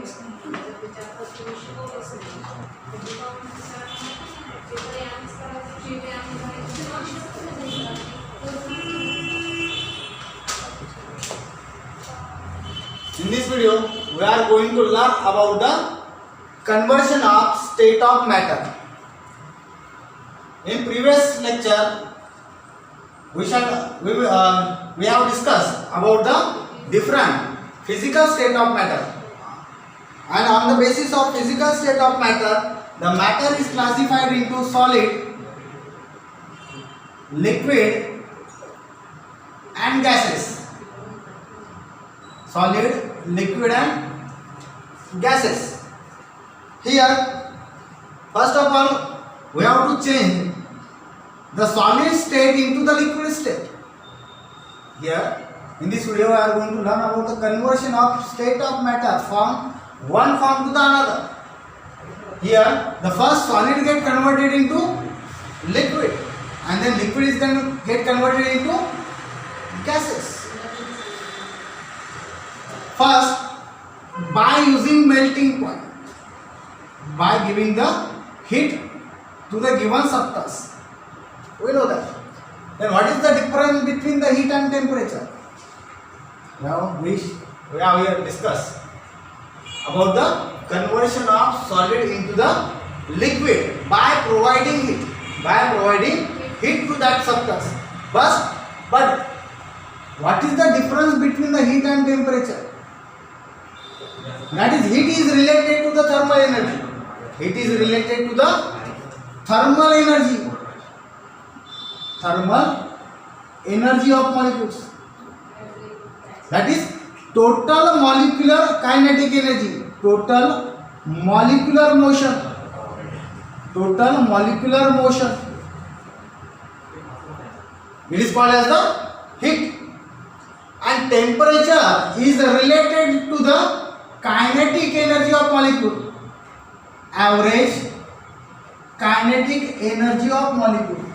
In this video, we are going to learn about the conversion of state of matter. In previous lecture, we have discussed about the different physical state of matter, and on the basis of physical state of matter, the matter is classified into solid, liquid, and gases. Solid, liquid, and gases. Here, first of all, we have to change the solid state into the liquid state. Here, in this video, we are going to learn about the conversion of state of matter from one form to the another. Here, the first solid get converted into liquid, and then liquid is going to get converted into gases. First, by using melting point, by giving the heat to the given substance. We know that. Then what is the difference between the heat and temperature? Now we have here discussed about the conversion of solid into the liquid by providing heat. By providing heat to that substance. But what is the difference between the heat and temperature? That is, heat is related to the thermal energy. Heat is related to the thermal energy. Thermal energy of molecules. That is total molecular kinetic energy. Total molecular motion. Total molecular motion. It is called as the heat. And temperature is related to the kinetic energy of molecule. Average kinetic energy of molecule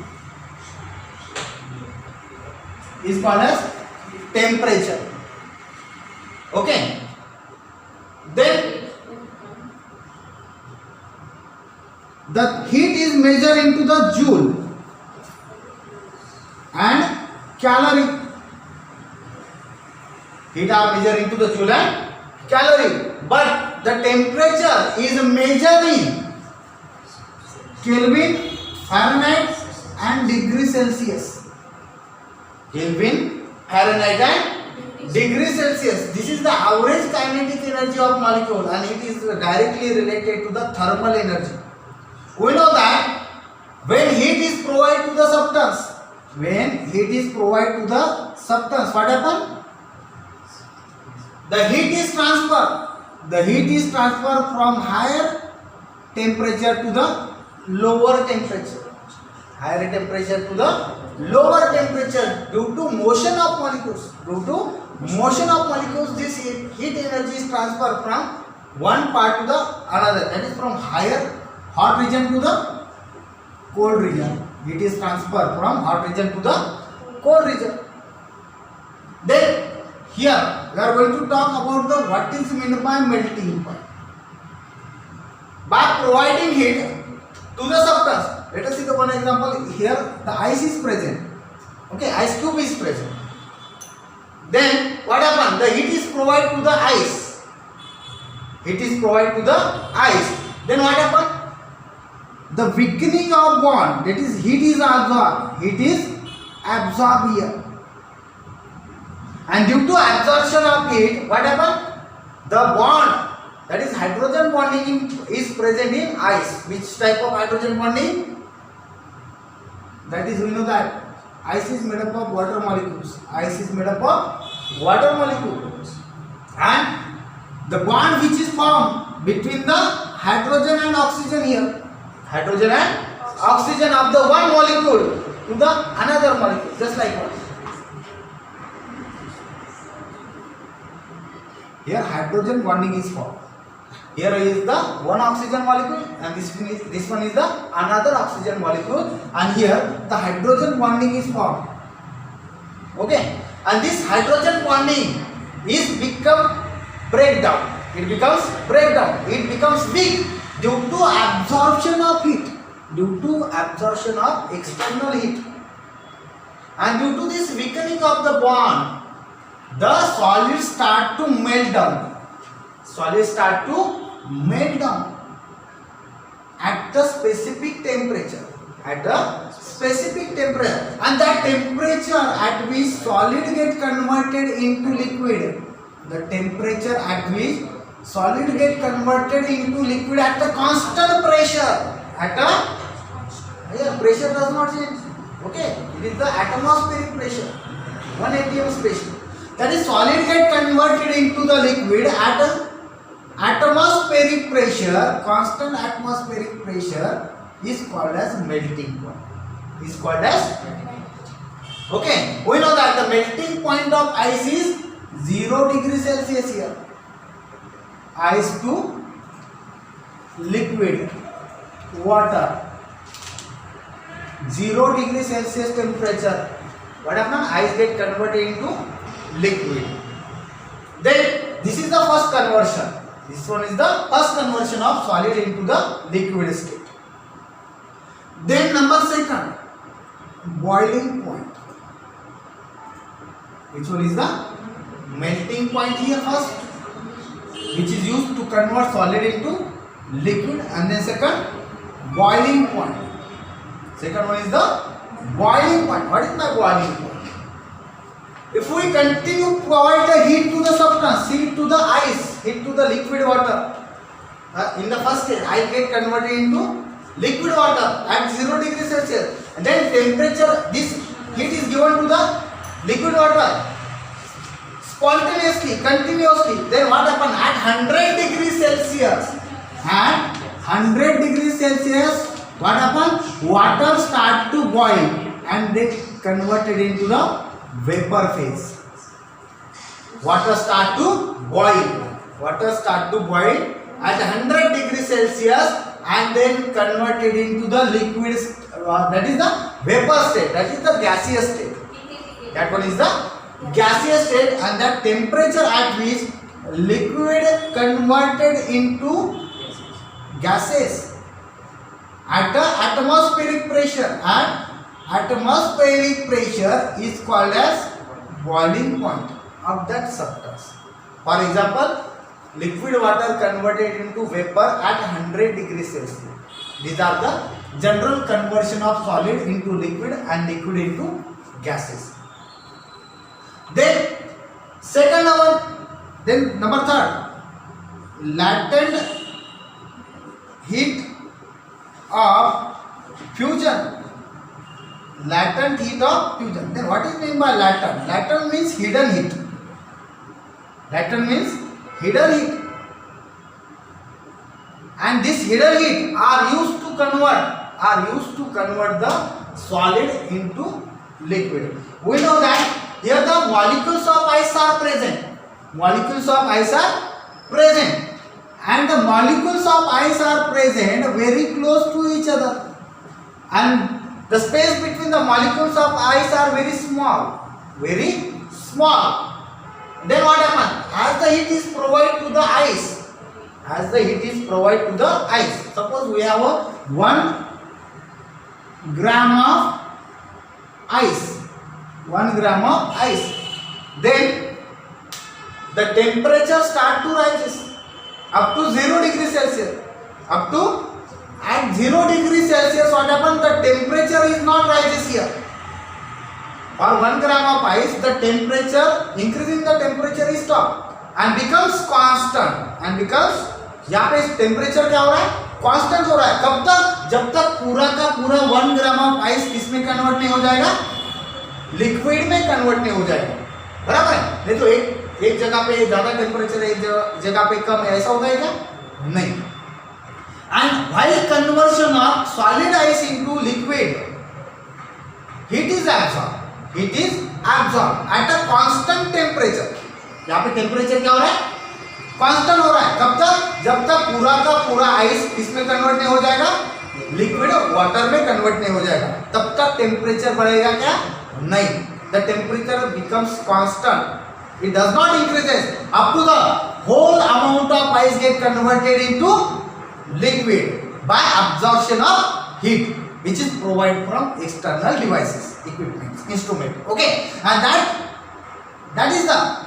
is called as temperature. Okay. Then the heat is measured into the joule and calorie. Heat are measured into the joule and calorie, but the temperature is measured in Kelvin, Fahrenheit, and degree Celsius. Kelvin, Fahrenheit, and degree Celsius. This is the average kinetic energy of molecule, and it is directly related to the thermal energy. We know that when heat is provided to the substance, what happens? The heat is transferred. The heat is transferred from higher temperature to the lower temperature. Higher temperature to the lower temperature due to motion of molecules. Due to motion of molecules, this heat energy is transferred from one part to the another. That is from higher hot region to the cold region. It is transferred from hot region to the cold region. Then here we are going to talk about the what is meant by melting point. By providing heat to the substance. Let us see the one example. Here the ice is present. Okay, ice cube is present. Then what happens? The heat is provided to the ice. Heat is provided to the ice. Then what happens? The weakening of bond, that is heat is absorbed. Heat is absorbed here. And due to absorption of heat, what happens? The bond, that is hydrogen bonding, is present in ice. Which type of hydrogen bonding? That is, we know that ice is made up of water molecules. Ice is made up of water molecules. And the bond which is formed between the hydrogen and oxygen here. Hydrogen and oxygen of the one molecule to the another molecule. Just like what? Here hydrogen bonding is formed. Here is the one oxygen molecule, and this one is the another oxygen molecule, and here the hydrogen bonding is formed. Okay, and this hydrogen bonding is become breakdown. It becomes breakdown. It becomes weak due to absorption of heat. Due to absorption of external heat. And due to this weakening of the bond, the solids start to melt down. Solids start to melt down at the specific temperature. At the specific temperature. And that temperature at which solid get converted into liquid. The temperature at which solid get converted into liquid at a constant pressure. At a pressure does not change. Okay, it is the atmospheric pressure. 1 atm pressure. That is, solid get converted into the liquid at a atmospheric pressure. Constant atmospheric pressure is called as melting point. Is called as, okay, we know that the melting point of ice is 0 degrees Celsius here. Ice to liquid water, 0 degrees Celsius temperature. What happens? Ice get converted into liquid. Then this is the first conversion. This one is the first conversion of solid into the liquid state. Then number second, boiling point. Which one is the melting point here first, which is used to convert solid into liquid, and then second, boiling point. Second one is the boiling point. What is the boiling point? If we continue to provide the heat to the substance, heat to the ice, heat to the liquid water, in the first stage, ice get converted into liquid water at 0 degrees Celsius, and then temperature, this heat is given to the liquid water spontaneously, continuously. Then what happens? At 100 degrees Celsius, at 100 degrees Celsius, what happens? Water start to boil and they converted into the vapor phase. Water start to boil. Water start to boil at 100 degrees Celsius and then converted into the liquid, that is the vapor state, that is the gaseous state. That one is the gaseous state, and that temperature at which liquid converted into gases at the atmospheric pressure, and atmospheric pressure is called as boiling point of that substance. For example, liquid water converted into vapor at 100 degrees Celsius. These are the general conversion of solid into liquid and liquid into gases. Then second one, then number third, latent heat of fusion. Latent heat of fusion. Then what is meant by latent? Latent means hidden heat. Latent means hidden heat. And this hidden heat are used to convert the solid into liquid. We know that here the molecules of ice are present. Molecules of ice are present. And the molecules of ice are present very close to each other. And the space between the molecules of ice are very small. Very small. Then what happens? As the heat is provided to the ice, suppose we have a 1 gram of ice, 1 gram of ice, then the temperature start to rise up to 0 degrees Celsius. Up to at 0 degrees Celsius, what happens? The temperature is not rises here. For 1 gram of ice, the temperature, increasing the temperature is stopped and becomes constant. And becomes, यहाँ पे temperature क्या हो रहा है? Constant हो रहा है. कब तक? जब तक पूरा का पूरा 1 gram of ice किसमें convert नहीं हो जाएगा? Liquid में convert नहीं हो जाएगा. बराबर है? नहीं तो एक जगह पे ज़्यादा temperature है, एक जगह पे कम है, ऐसा होता है क्या? नहीं. And while conversion of solid ice into liquid, heat is absorbed. Heat is absorbed at a constant temperature. यहाँ पे टेम्परेचर क्या हो रहा है? कांस्टेंट हो रहा है. कब तक? जब तक पूरा का पूरा आइस इसमें कन्वर्ट नहीं हो जाएगा, लिक्विड वाटर में कन्वर्ट नहीं हो जाएगा, तब तक टेम्परेचर बढ़ेगा क्या? नहीं. The temperature becomes constant. It does not increases up to the whole amount of ice get converted into liquid by absorption of heat, which is provided from external devices, equipment, instrument. Okay, and that is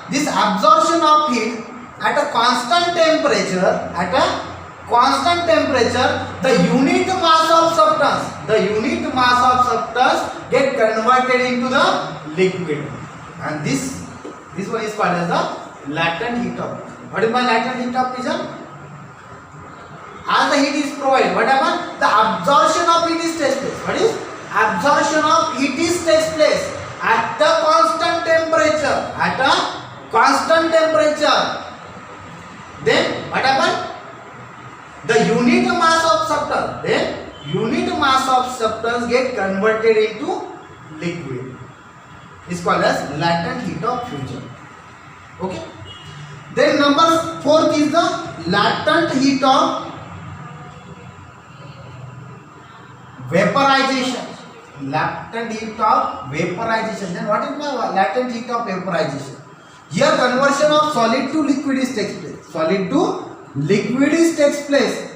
this absorption of heat at a constant temperature. At a constant temperature, the unit mass of substance get converted into the liquid, and this one is called as the latent heat of fission. What is my latent heat of fission? As the heat is provided, what happens? The absorption of heat is takes place. What is absorption of heat is takes place at the constant temperature. At a constant temperature, then what happens? The unit mass of substance, then unit mass of substance get converted into liquid. Is called as latent heat of fusion. Okay. Then number 4 is the latent heat of vaporization. Latent heat of vaporization. Then what is the latent heat of vaporization? Here conversion of solid to liquid is takes place. Solid to liquid is takes place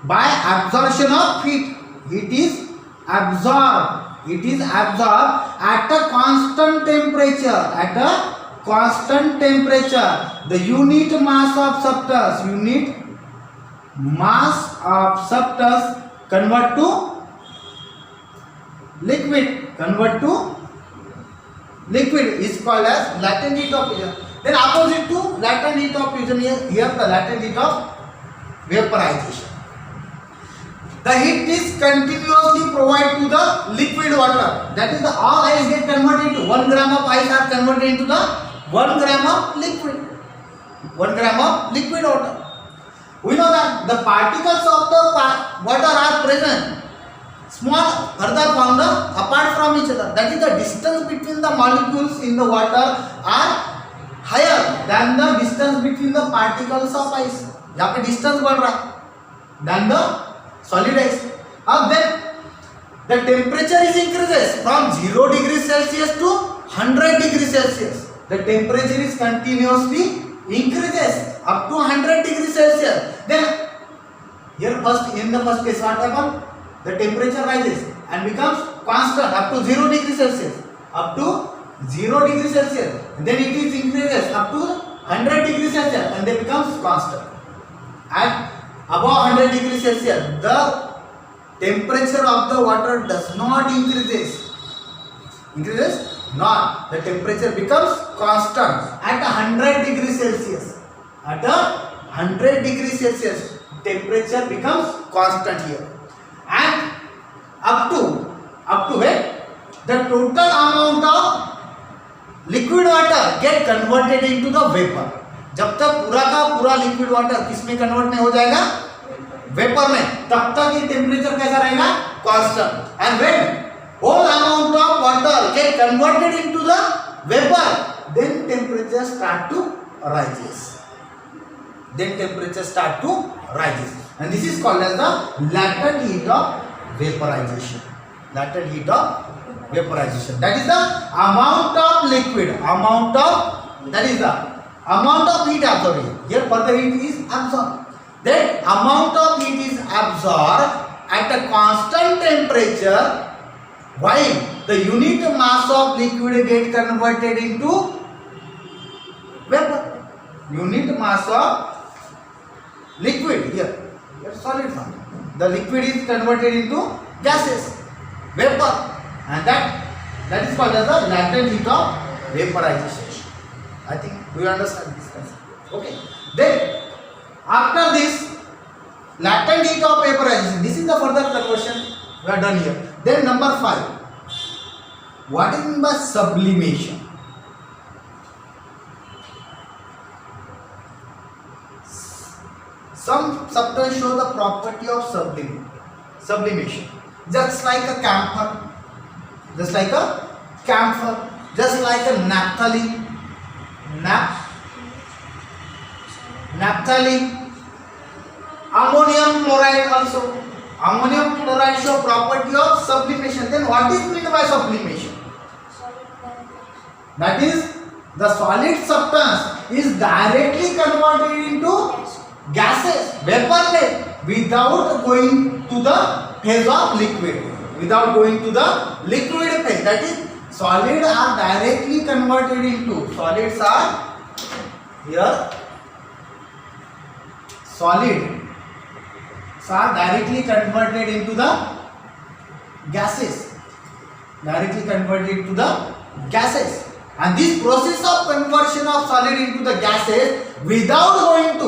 by absorption of heat. Heat is absorbed. It is absorbed at a constant temperature. At a constant temperature, the unit mass of substance convert to liquid is called as latent heat of fusion. Then opposite to latent heat of fusion, here the latent heat of vaporization. The heat is continuously provided to the liquid water. That is, the all ice get converted into 1 gram of ice are converted into the 1 gram of liquid. 1 gram of liquid water. We know that the particles of the water are present, small, further found apart from each other. That is, the distance between the molecules in the water are higher than the distance between the particles of ice. यहाँ पे distance बढ़ रहा है than the solid ice. Now then the temperature is increases from 0 degrees Celsius to 100 degrees Celsius. The temperature is continuously increases up to 100 degrees Celsius. Then here in the first case what happens? The temperature rises and becomes constant up to 0 degrees Celsius. Up to 0 degrees Celsius. Then it is increases up to 100 degrees Celsius and then becomes constant. At above 100 degrees Celsius, the temperature of the water does not increases. Increases not. The temperature becomes constant at 100 degrees Celsius. At 100 degrees Celsius, temperature becomes constant here. And up to where the total amount of liquid water get converted into the vapor. जब तक पूरा का पूरा liquid water किसमें convert नहीं हो जाएगा, vapour में, तब तक ये टेम्परेचर कैसा रहेगा, constant. And when whole amount of water get converted into the vapor, then temperature start to rises. And this is called as the latent heat of vaporization. Latent heat of vaporization. That is the amount of liquid, that is the amount of heat absorbed. Here further heat is absorbed. That amount of heat is absorbed at a constant temperature, while the unit mass of liquid get converted into vapor. Unit mass of liquid here solid form. The liquid is converted into gases, vapor, and that is called as the latent heat of vaporization. I think we understand this concept. Okay. Then after this latent heat of vaporization, this is the further conversion we are done here. Then number 5. What is meant by sublimation? Some substance show the property of sublimation. Just like a camphor, just like a naphthalene, ammonium chloride also. Ammonium chloride show property of sublimation. Then what is meant by sublimation? That is, the solid substance is directly converted into gases, vapor phase, without going to the phase of liquid. Without going to the liquid phase. That is, solids are directly converted into. Solids are here. Solids are directly converted into the gases. Directly converted into the gases. And this process of conversion of solid into the gases without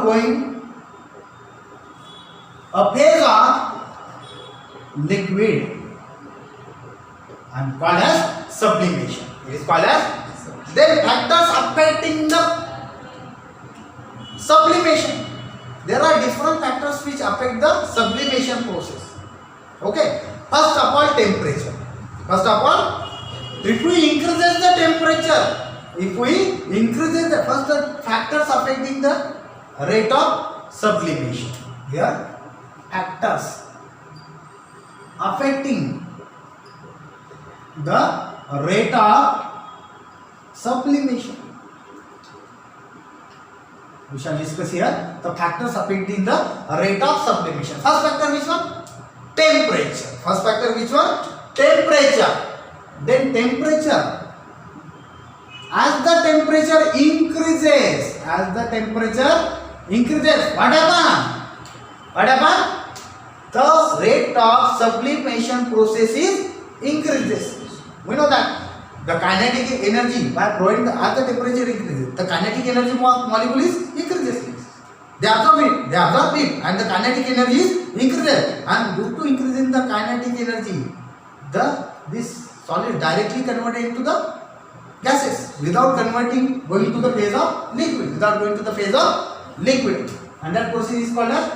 going a phase of liquid and called as sublimation. It is called as. Then factors affecting the sublimation. There are different factors which affect the sublimation process. Okay. First of all, temperature. First of all, if we increase the temperature, first the factors affecting the rate of sublimation. Here, factors affecting the rate of sublimation. We shall discuss here the factors affecting the rate of sublimation. First factor which one? Temperature. First factor which one? Temperature. Then temperature. As the temperature increases, what happens? The rate of sublimation process is increases. We know that the kinetic energy by providing as the temperature increases, the kinetic energy molecule is increases. They absorb it, and the kinetic energy is increases. And due to increase in the kinetic energy, this solid directly converted into the gases without going to the phase of liquid. And that process is called as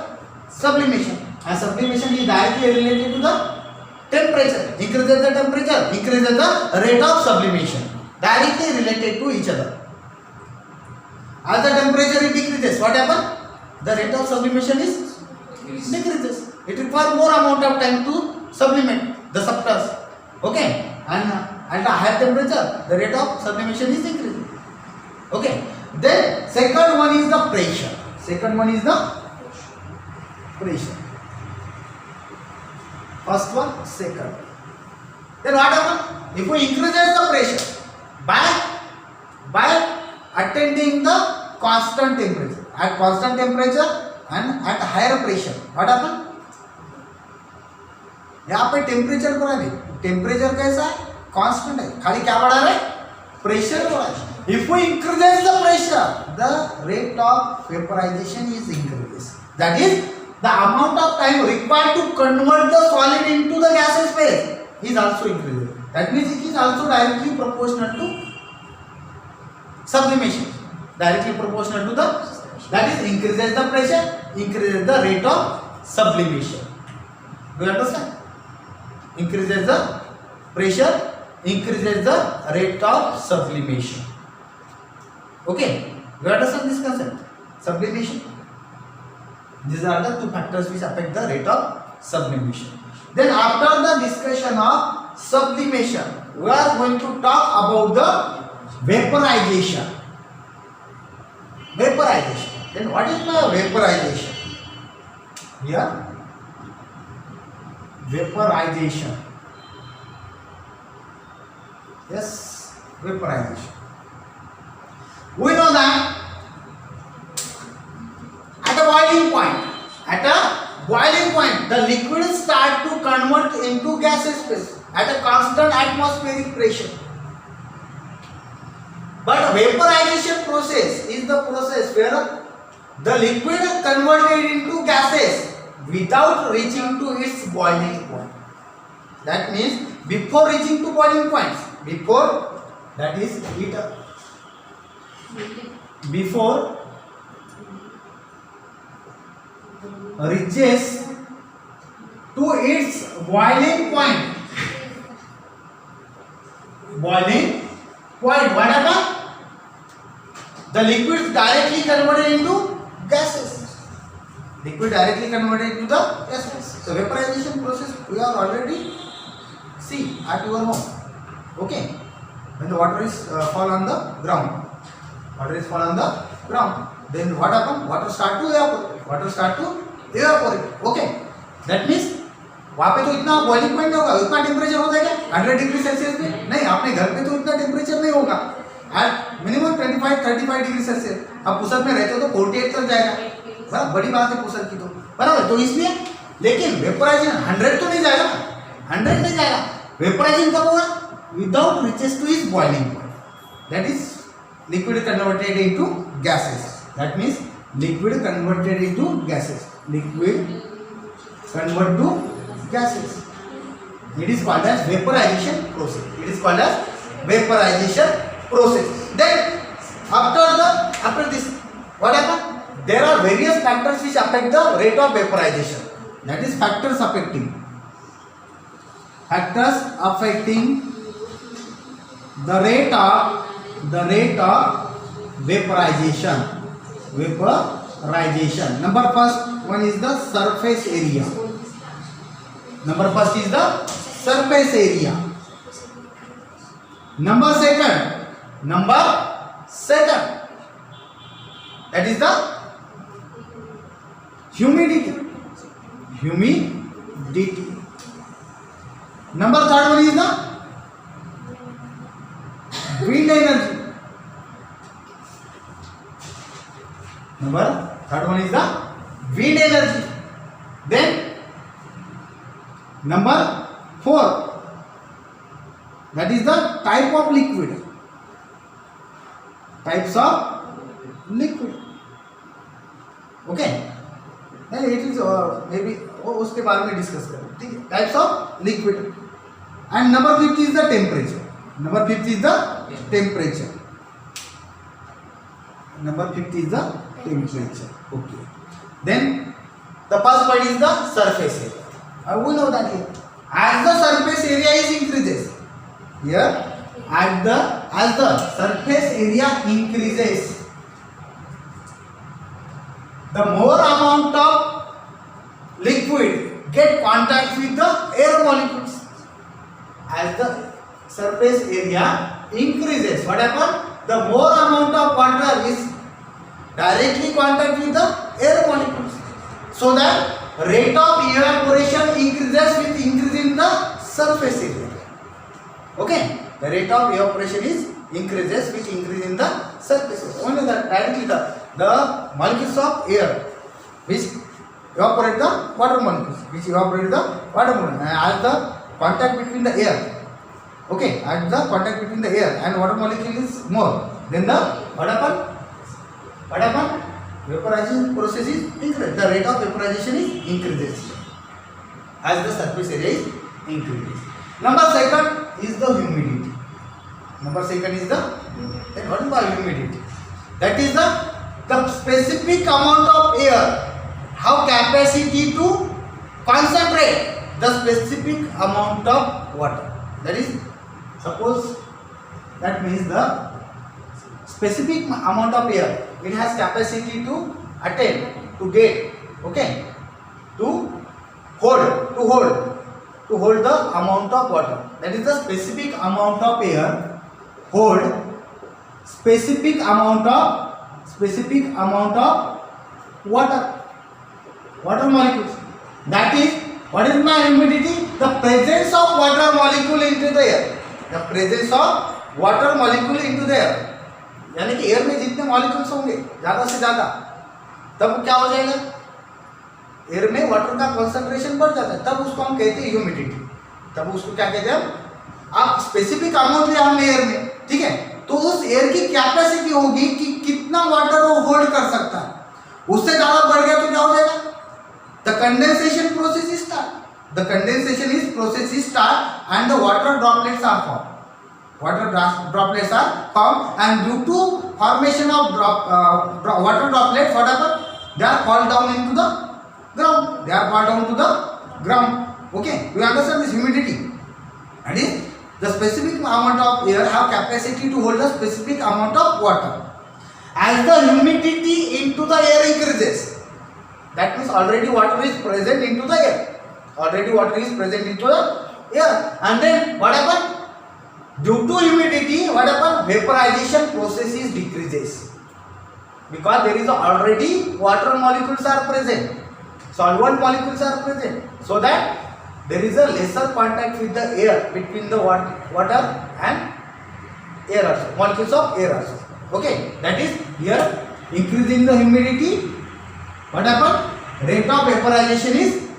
sublimation. And sublimation is directly related to the temperature. Increases the temperature, increases the rate of sublimation. Directly related to each other. As the temperature decreases, what happens? The rate of sublimation is decreases. It requires more amount of time to sublimate the substance. Okay, and at a higher temperature, the rate of sublimation is increasing. Okay. Then second one is the pressure. First one, second. Then what happens? If we increase the pressure by attaining the constant temperature. At constant temperature and at higher pressure, what happens? यहाँ पे temperature बढ़ा है. Temperature कैसा है? Constant है. खाली क्या बढ़ा रहा है? प्रेशर बढ़ा है. If we increase the pressure, the rate of vaporization is increases. That is, the amount of time required to convert the solid into the gaseous phase is also increases. That means it is also directly proportional to sublimation. Directly proportional to the, that is, increases the pressure, increases the rate of sublimation. Do you understand? Increases the pressure, increases the rate of sublimation. Okay, do you understand this concept? Sublimation. These are the two factors which affect the rate of sublimation. Then after the discussion of sublimation, we are going to talk about the vaporization. Then what is the vaporization? Here, vaporization. Yes, vaporization. We know that at a boiling point, the liquid start to convert into gaseous phase at a constant atmospheric pressure. But vaporization process is the process where the liquid is converted into gases without reaching to its boiling point. That means before reaching to boiling points, before reaches to its boiling point. What happens? The liquid is directly converted into gases. So vaporization process we are already see at your home. Okay. when the water is fall on the ground, water is fall on the ground, then what happen? Water start to evaporate. Water start to evaporate. Okay, that means वहाँ पे तो इतना boiling point नहीं होगा, उतना temperature हो जाएगा 100 degree Celsius पे नहीं, अपने घर पे तो इतना टेम्परेचर नहीं होगा, मिनिमम 25-35 डिग्री सेल्सियस। अब पुसद में रहते हो तो 48 तक जाएगा, बराबर, बड़ी बात है पुसद की तो, बराबर। तो इसलिए लेकिन वेपोराइजेशन 100 तो नहीं जाएगा, 100 नहीं जाएगा। वेपोराइजेशन कब होगा? Without reaches two is boiling point, that is liquid converted into gases, that means liquid converted into gases, liquid convert to gases. It is called as vaporization process. It is called as vaporization process. Then after this, what happen? There are various factors which affect the rate of vaporization. That is factors affecting the rate of vaporization. Number first one is the surface area. Number first is the surface area. Number second, that is the humidity. Number third one is the wind energy. Number third one is the wind energy. Then number 4, that is the type of liquid. Types of liquid. Okay, then it is maybe उसके बारे में discuss करें, ठीक है। Types of liquid and number 5 is the temperature. Number 5 is the temperature. Number 5 is the temperature. Okay. Then the first part is the surface area. We know that here. As the surface area is increases, here as the surface area increases, the more amount of liquid get contact with the air molecules. As the surface area increases, what happens? The more amount of water is directly contact with the air molecules. So that rate of evaporation increases with increase in the surface area. Okay, the rate of evaporation is increases with increase in the surface area. Only that directly the molecules of air which evaporate the water molecules, as the contact between the air. Okay, as the contact between the air and water molecule is more, then the what happen? Vaporization process is increased. The rate of vaporization is increases as the surface area is increases. Number second is the humidity. Then what is the humidity? That is the specific amount of air have capacity to concentrate the specific amount of water. That is, suppose that means the specific amount of air it has capacity to attain, to get, okay, to hold the amount of water. That is the specific amount of air hold specific amount of water molecules. That is, what is my humidity? The presence of water molecule into the air. The presence of water molecule into the air. यानी कि air में जितने molecules होंगे ज़्यादा से ज़्यादा, तब क्या हो जाएगा? एयर में वाटर का कॉन्सेंट्रेशन बढ़ जाता है, तब उसको हम कहते हैं ह्यूमिडिटी. तब उसको क्या कहते हैं हम? आप स्पेसिफिक अमाउंट लिया हमने एयर में, ठीक है, तो उस एयर की कैपेसिटी होगी कि कितना वाटर वो होल्ड कर सकता है. उससे ज़्यादा बढ़ गया तो क्या हो जाएगा? The condensation process is start. The condensation is process is start and the water droplets are formed. Droplets are formed, and due to formation of water droplets, what happens? They are fall down into the ground. Okay, you understand this humidity? That is, the specific amount of air have capacity to hold the specific amount of water. As the humidity into the air increases, that means already water is present into the air. And then what happens? Due to humidity, what happens? Vaporization process is decreases because there is already water molecules are present, solvent molecules are present, so that there is a lesser contact with the air between the water and air also, molecules of air also. Okay, that is here increasing the humidity. What happens? Rate of vaporization is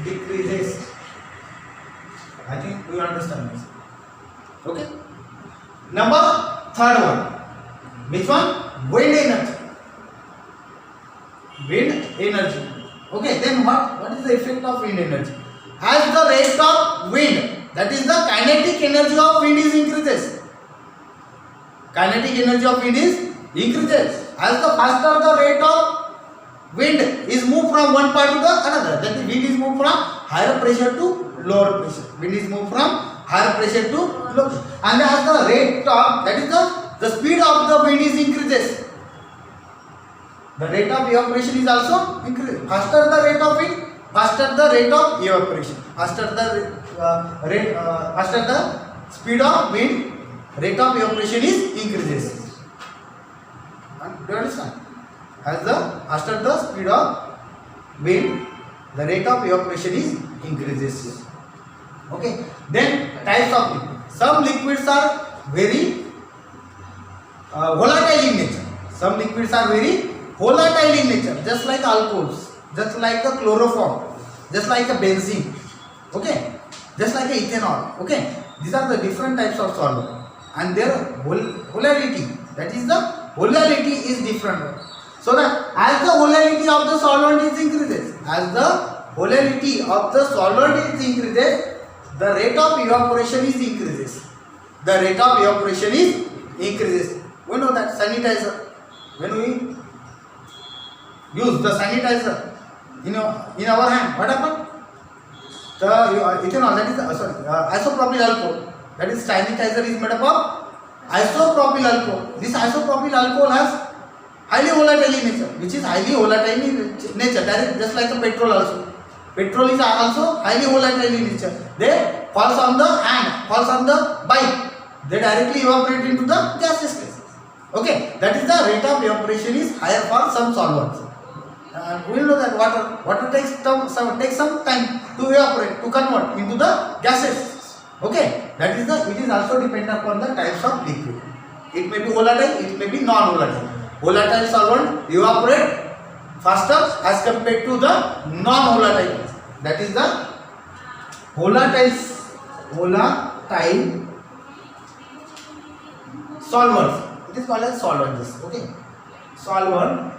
decreases. I think you understand this. Okay. Number third one. Which one? Wind energy. Wind energy. Okay. Then what is the effect of wind energy? As the rate of wind, that is the kinetic energy of wind is increases. Kinetic energy of wind is increases. As the faster the rate of wind is moved from one part to the another, that is wind is moved from higher pressure to lower pressure. Wind is moved from higher pressure to low pressure. And as the rate of, that is the speed of the wind is increases, the rate of evaporation is also increases. Faster the rate of wind, faster the rate of evaporation. Faster the speed of wind, rate of evaporation is increases. Do you understand? As the faster the speed of wind, the rate of evaporation is increases. Okay. Then types of liquid. Some liquids are very volatile in nature. Some liquids are very volatile in nature, just like alcohols, just like the chloroform, just like a benzene. Okay. Just like a ethanol. Okay. These are the different types of solvent, and their polarity, that is the polarity is different. So that as the polarity of the solvent is increases, as the polarity of the solvent is increases, the rate of evaporation is increases. The rate of evaporation is increases. We know that sanitizer, when we use the sanitizer in our hand, what happens? The ethanol, that is isopropyl alcohol, that is sanitizer is made up of isopropyl alcohol. This isopropyl alcohol has highly volatile in nature, which is highly volatile in nature, that is just like a petrol also. Petrol is also highly volatile in nature. They falls on the hand, falls on the bike, they directly evaporate into the gaseous phase. Okay, that is the rate of evaporation is higher for some solvents. We know that water takes some time to evaporate, to convert into the gases. Okay, that is it is also dependent upon the types of liquid. It may be volatile, it may be non-volatile. Volatile solvent evaporate faster as compared to the non-volatile. That is the volatile solvents. It is called as solvents. Okay, solvent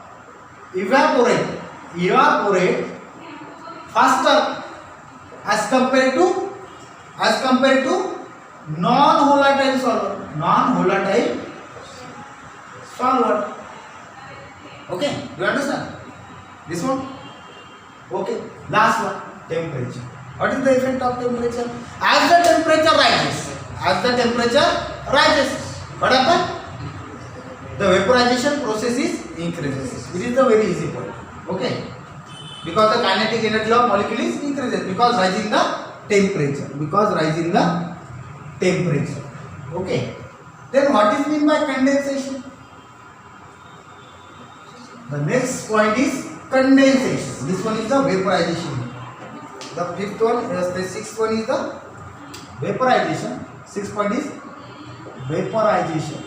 evaporate faster as compared to non-volatile solvent. Okay, do you understand this one? Okay, last one, temperature. What is the effect of temperature? As the temperature rises, what happens? The vaporization process is increases. It is the very easy point. Okay, because the kinetic energy of molecule is increases because rising the temperature. Okay, then what is mean by condensation? The next point is condensation. This one is the vaporization. The sixth one is the vaporization. Sixth point is vaporization.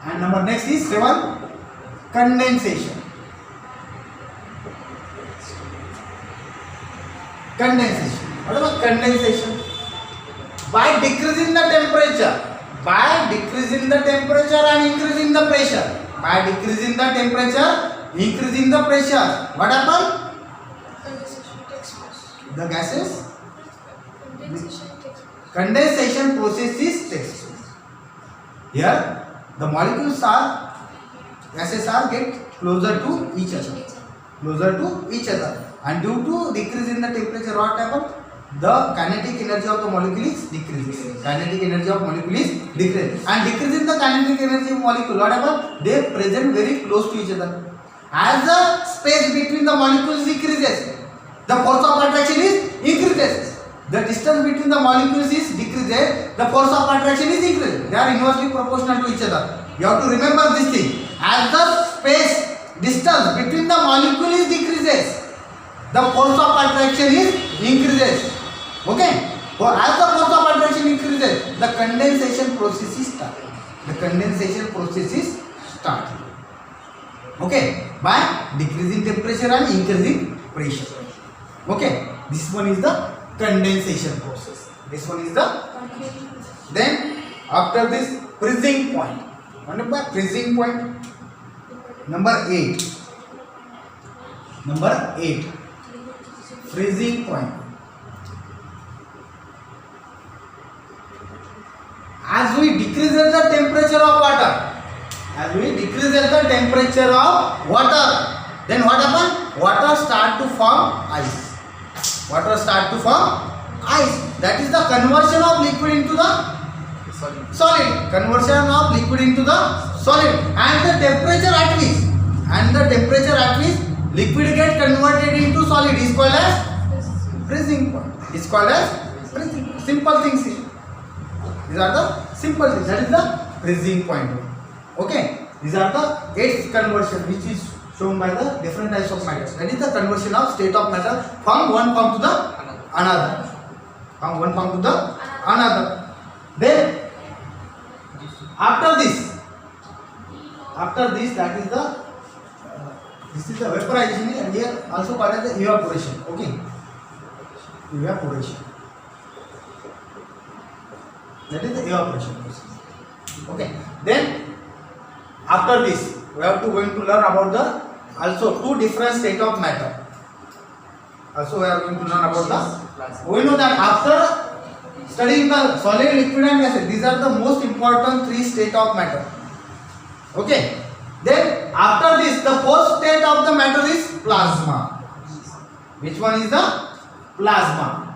And number next is 7, condensation. What about condensation? By decreasing the temperature and increasing the pressure. By decreasing the temperature, increasing the pressure, what happens? Condensation takes place. The gases? Condensation takes place. Condensation process is takes place. Here, the molecules gases get closer to each other. And due to decrease in the temperature, what happens? The kinetic energy of the molecule is decreases. And decreasing the kinetic energy of molecule, what happens? They present very close to each other. As the space between the molecules decreases, the force of attraction is increases. the distance between the molecules is decreased, the force of attraction is increased. They are inversely proportional to each other. You have to remember this thing. As the space distance between the molecule is decreases, the force of attraction is increases. Okay? As the force of attraction increases, the condensation process is started. The condensation process is started. Okay? By decreasing temperature and increasing pressure. Okay? This one is the condensation process. This one is the. Then after this, freezing point. Remember freezing point? Number 8. Number 8. Freezing point. As we decrease the temperature of water, then what happen? Water start to form ice. That is the conversion of liquid into the solid. Conversion of liquid into the solid. And the temperature at which liquid get converted into solid is called as freezing point. It's called as freezing. Simple things here. These are the simple things. That is the freezing point. Okay. These are the 8 conversion which is shown by the different types of matter. That is the conversion of state of matter from one form to the another. Then after this, that is the this is the vaporization, and here also called as the evaporation. Okay, evaporation. That is the evaporation process. Okay. Then after this, we have to going to learn about the also 2 different state of matter. Also we are going to learn about the. We know that after studying the solid, liquid and gases, these are the most important 3 state of matter. Okay. Then after this, the fourth state of the matter is plasma. Which one is the plasma?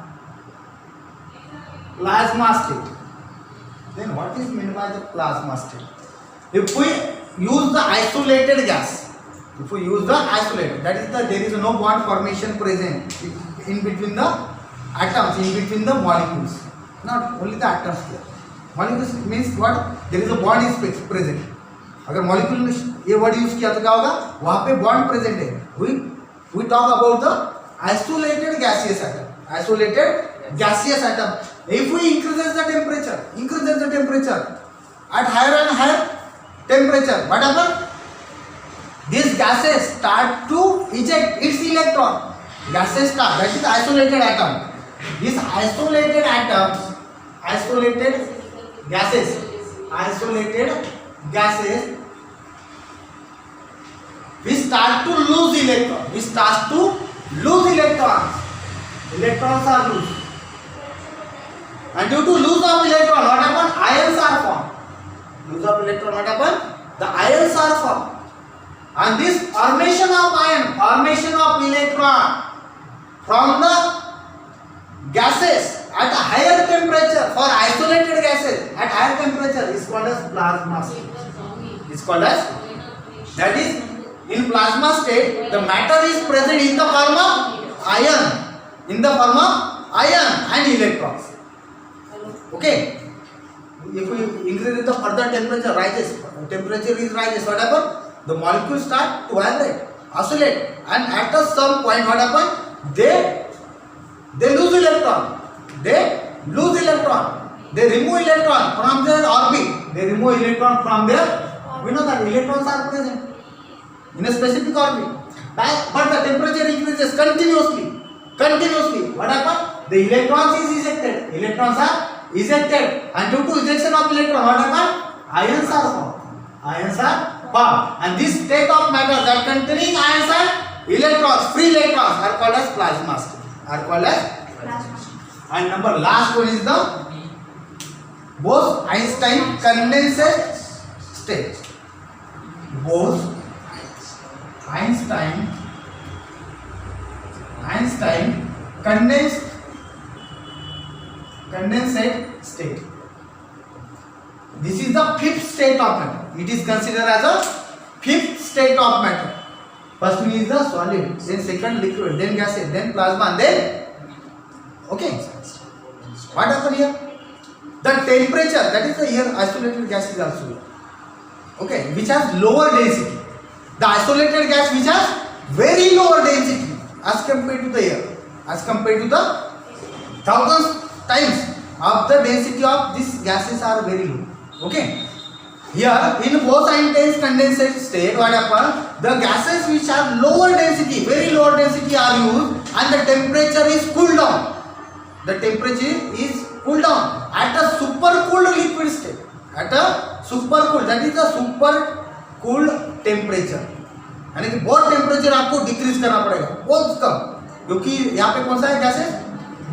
Plasma state. Then what is meant by the plasma state? If we use the isolated gas, that is there is no bond formation present in between the atoms, in between the molecules. Not only the atoms here. Molecules means what? There is a bond is present. अगर molecule में ये word use किया तो क्या होगा? वहां पे bond present है. We talk about the isolated gaseous atom. If we increases the temperature at higher and higher temperature, what happens? These gases start to eject its electron. Gases start, that is the isolated atom. These isolated gases, we start to lose electrons. Electrons are loose. And due to lose of electron, what happens? Ions are formed. Lose of electron, what happens? The ions are formed. And this formation of electron from the gases at a higher temperature, for isolated gases at higher temperature, is called as plasma state. That is, in plasma state, the matter is present in the form of ion, and electrons. Okay. If we increase the further temperature rises, what happens? The molecules start to vibrate, oscillate, and at some point, what happens? They lose electron. They remove electron from their orbit. We know that electrons are present in a specific orbit, but the temperature increases continuously. What happens? The electrons are ejected, and due to ejection of electron, what happens? Ions are formed, and this state of matter that containing ions and electrons, free electrons, are called as plasma state. And number last one is the Bose-Einstein condensate state. Bose-Einstein condensate state. This is the 5th state of matter. It is considered as a 5th state of matter. First one is the solid, then second liquid, then gaseous, then plasma, and then okay. What happened here? The temperature, that is the here isolated gas is also here. Okay, which has lower density. The isolated gas which has very lower density as compared to the air, as compared to the thousands times of the density of these gases are very low. Okay. Here in Bose Einstein's condensate state, what happens? The gases which have lower density, very lower density are used, and the temperature is cooled down. The temperature is cooled down at a super cooled liquid state. At a super cooled, that is the super cooled temperature. यानी कि बहुत temperature आपको decrease करना पड़ेगा, बहुत कम, क्योंकि यहाँ पे कौन सा है gases?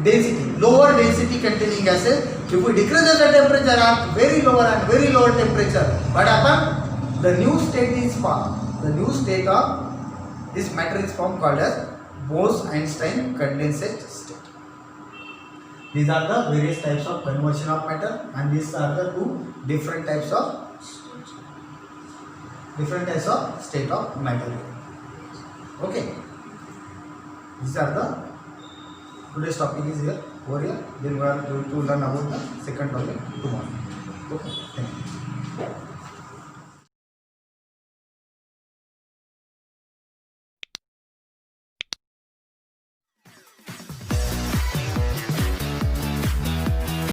Density, lower density containing gases. If we decrease the temperature at very lower and very lower temperature, what happens? The new state is formed. The new state of this matter is formed called as Bose-Einstein condensate state. These are the various types of conversion of matter, and these are the two different types of state of matter. Okay. These are the today's topic is here over here. Then we are going to learn about the second topic tomorrow. Okay. Thank you.